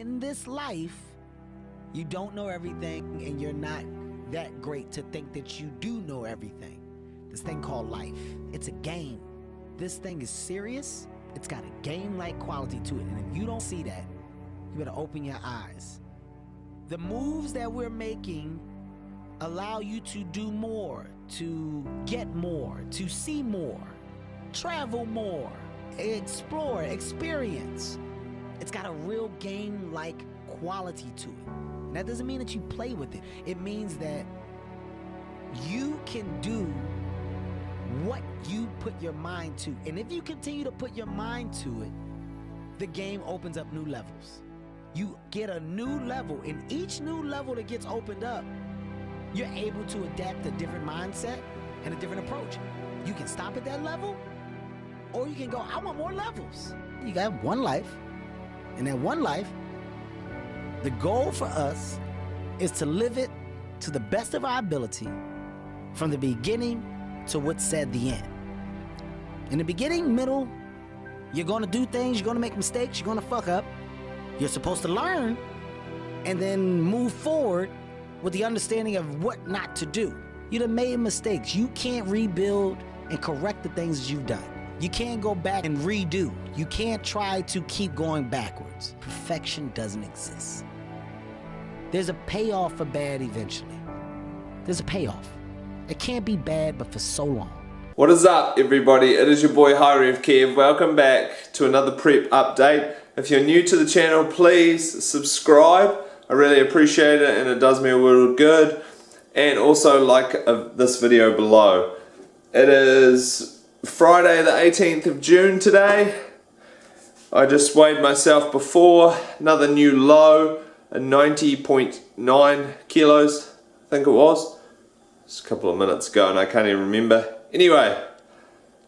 in this life, you don't know everything, and you're not that great to think that you do know everything. This thing called life, it's a game. This thing is serious. It's got a game-like quality to it, and if you don't see that, you better open your eyes. The moves that we're making allow you to do more, to get more, to see more, travel more, explore, experience. It's got a real game-like quality to it. And that doesn't mean that you play with it. It means that you can do what you put your mind to. And if you continue to put your mind to it, the game opens up new levels. You get a new level, and each new level that gets opened up, you're able to adapt a different mindset and a different approach. You can stop at that level, or you can go, I want more levels. You got one life, and that one life, the goal for us is to live it to the best of our ability, from the beginning to what's said the end. In the beginning, middle, you're gonna do things, you're gonna make mistakes, you're gonna fuck up. You're supposed to learn and then move forward with the understanding of what not to do. You done made mistakes. You can't rebuild and correct the things that you've done. You can't go back and redo. You can't try to keep going backwards. Perfection doesn't exist. There's a payoff for bad eventually. There's a payoff. It can't be bad, but for so long. What is up, everybody? It is your boy High Rev Kev. Welcome back to another prep update. If you're new to the channel, please subscribe. I really appreciate it, and it does me a world of good. And also like this video below. It is Friday the 18th of June today. I just weighed myself before, another new low, a 90.9 kilos, I think it was. Just a couple of minutes ago and I can't even remember. Anyway,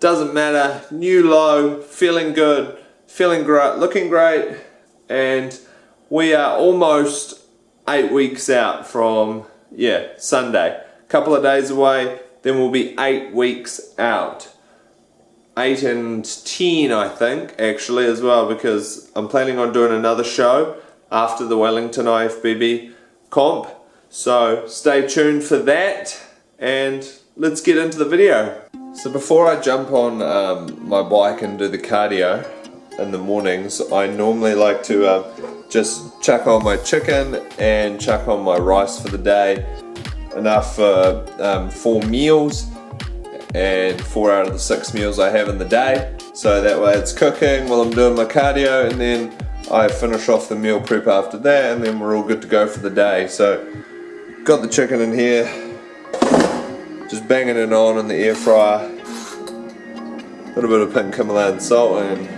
doesn't matter, new low, feeling good, feeling great, looking great, and we are almost 8 weeks out from, Sunday. A couple of days away, then we'll be 8 weeks out. 8 and 10 I think, actually, as well, because I'm planning on doing another show after the Wellington IFBB comp. So stay tuned for that, and let's get into the video. So before I jump on my bike and do the cardio in the mornings, I normally like to just chuck on my chicken and chuck on my rice for the day. Enough for 4 meals, and 4 out of the 6 meals I have in the day. So that way it's cooking while I'm doing my cardio, and then I finish off the meal prep after that, and then we're all good to go for the day. So got the chicken in here, just banging it on in the air fryer. A little bit of pink Himalayan salt and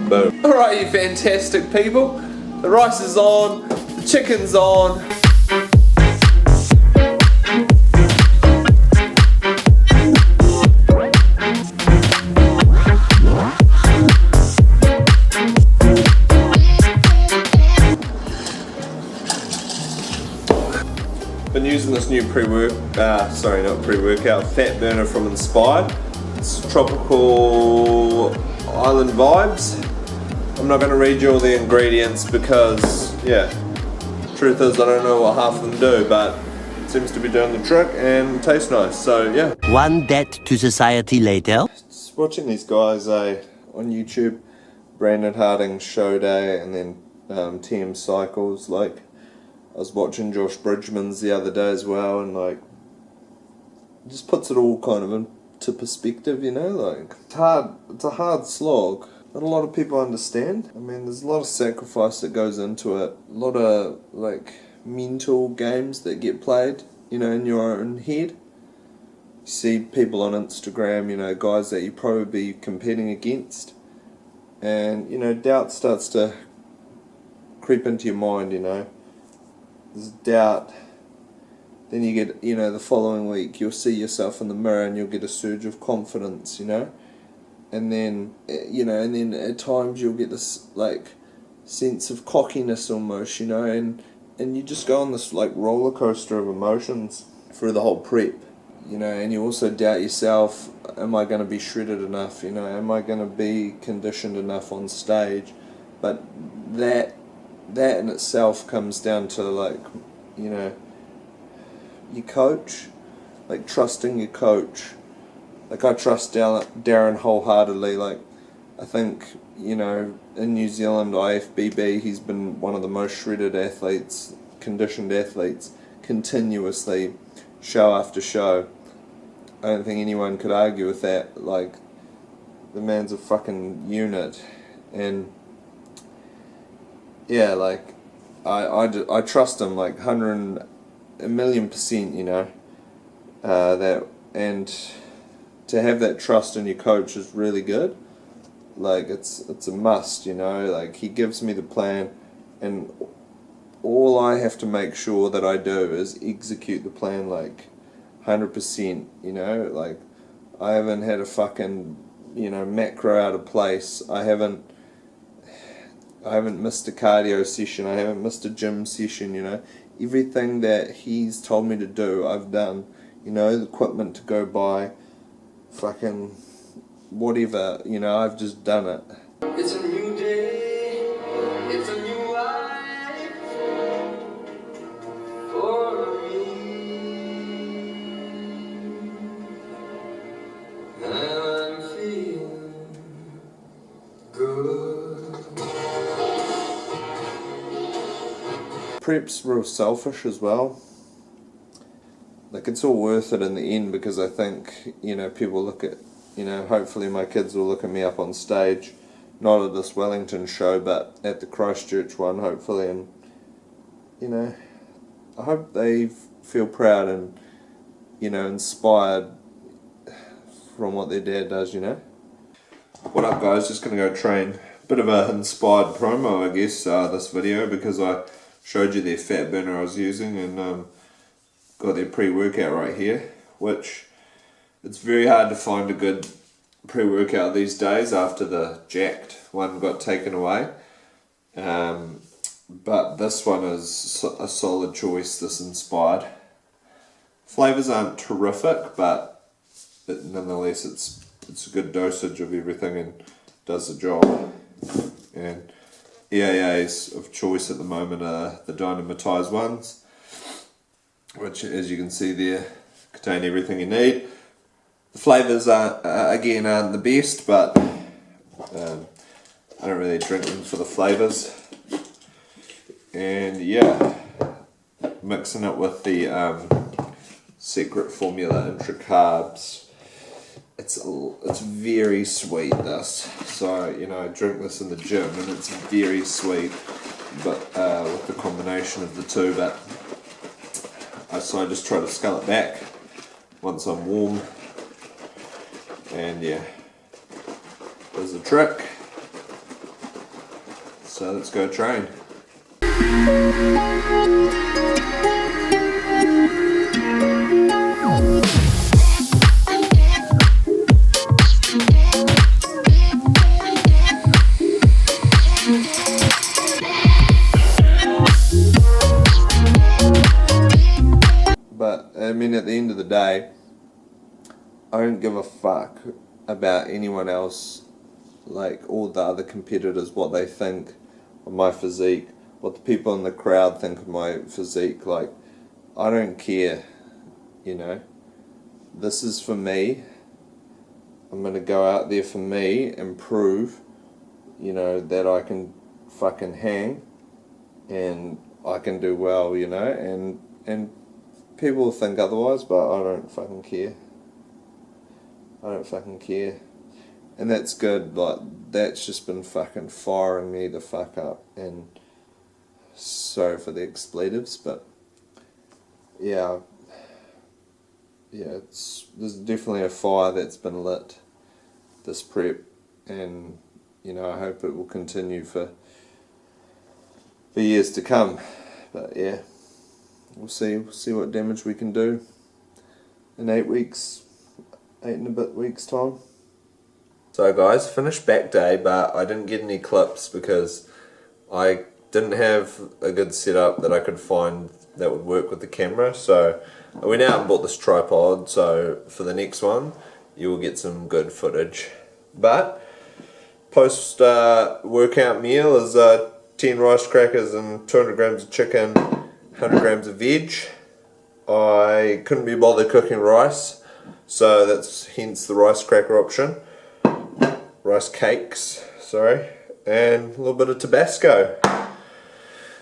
boom. Alright, you fantastic people. The rice is on, the chicken's on. Been using this new pre-workout fat burner from Inspired. It's tropical island vibes. I'm not going to read you all the ingredients because, truth is I don't know what half of them do, but it seems to be doing the trick and tastes nice, so yeah. One debt to society later. Just watching these guys on YouTube, Brandon Harding's show day, and then TM Cycles, like I was watching Josh Bridgman's the other day as well, and like it just puts it all kind of into perspective, you know, like it's a hard slog. Not a lot of people understand. I mean, there's a lot of sacrifice that goes into it, a lot of like mental games that get played, you know, in your own head. You see people on Instagram, you know, guys that you probably be competing against, and you know, doubt starts to creep into your mind, you know. There's doubt, then you get, you know, the following week you'll see yourself in the mirror and you'll get a surge of confidence, you know, and then, you know, and then at times you'll get this, like, sense of cockiness almost, you know, and you just go on this, like, roller coaster of emotions through the whole prep, you know, and you also doubt yourself, am I going to be shredded enough, you know, am I going to be conditioned enough on stage, but that that in itself comes down to, like, you know, your coach, like trusting your coach. Like, I trust Darren wholeheartedly. Like, I think, you know, in New Zealand, IFBB, he's been one of the most shredded athletes, conditioned athletes, continuously, show after show. I don't think anyone could argue with that. Like, the man's a fucking unit. And yeah, like, I trust him like 100,000,000%, you know, that, and to have that trust in your coach is really good. Like, it's a must, you know. Like, he gives me the plan, and all I have to make sure that I do is execute the plan, like, 100%, you know. Like, I haven't had a fucking, you know, macro out of place. I haven't missed a cardio session. I haven't missed a gym session, you know. Everything that he's told me to do, I've done. You know, the equipment to go buy, fucking whatever, you know, I've just done it. It's a new day, it's a new life for me, and I'm feeling good. Prep's real selfish as well. Like, it's all worth it in the end, because I think, you know, people look at, you know, hopefully my kids will look at me up on stage, not at this Wellington show, but at the Christchurch one, hopefully, and, you know, I hope they feel proud and, you know, inspired from what their dad does, you know. What up, guys? Just gonna go train. Bit of a inspired promo, I guess, this video, because I showed you their fat burner I was using, and got their pre-workout right here, which it's very hard to find a good pre-workout these days after the jacked one got taken away. But this one is a solid choice, this Inspired. Flavours aren't terrific, but nonetheless it's a good dosage of everything and does the job. And EAAs of choice at the moment are the Dynamitize ones, which, as you can see there, contain everything you need. The flavours aren't the best, but I don't really drink them for the flavours. And yeah, mixing it with the secret formula Intra Carbs. It's very sweet, this. So, you know, I drink this in the gym and it's very sweet, but with the combination of the two. But so I just try to scale it back once I'm warm, and yeah, there's the trick. So let's go train. But I mean, at the end of the day, I don't give a fuck about anyone else, like all the other competitors, what they think of my physique, what the people in the crowd think of my physique. Like, I don't care, you know. This is for me. I'm gonna go out there for me and prove, you know, that I can fucking hang and I can do well, you know, and people think otherwise, but I don't fucking care. I don't fucking care. And that's good. Like, that's just been fucking firing me the fuck up. And sorry for the expletives, but yeah, there's definitely a fire that's been lit this prep, and you know, I hope it will continue for years to come. But yeah, we'll see what damage we can do in 8 and a bit weeks time. So guys, finished back day, but I didn't get any clips because I didn't have a good setup that I could find that would work with the camera. So I went out and bought this tripod, so for the next one you will get some good footage. But post workout meal is 10 rice crackers and 200 grams of chicken, 100 grams of veg. I couldn't be bothered cooking rice, so that's hence the rice cracker option. Rice cakes, sorry, and a little bit of Tabasco.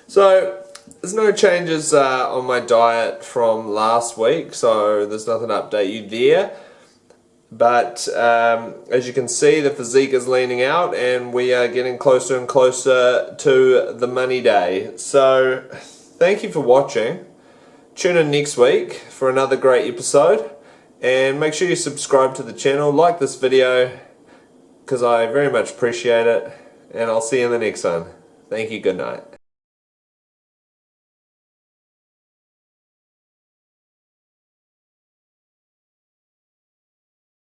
So there's no changes on my diet from last week, so there's nothing to update you there. But as you can see, the physique is leaning out and we are getting closer and closer to the money day. So thank you for watching. Tune in next week for another great episode, and make sure you subscribe to the channel, like this video, because I very much appreciate it, and I'll see you in the next one. Thank you, good night.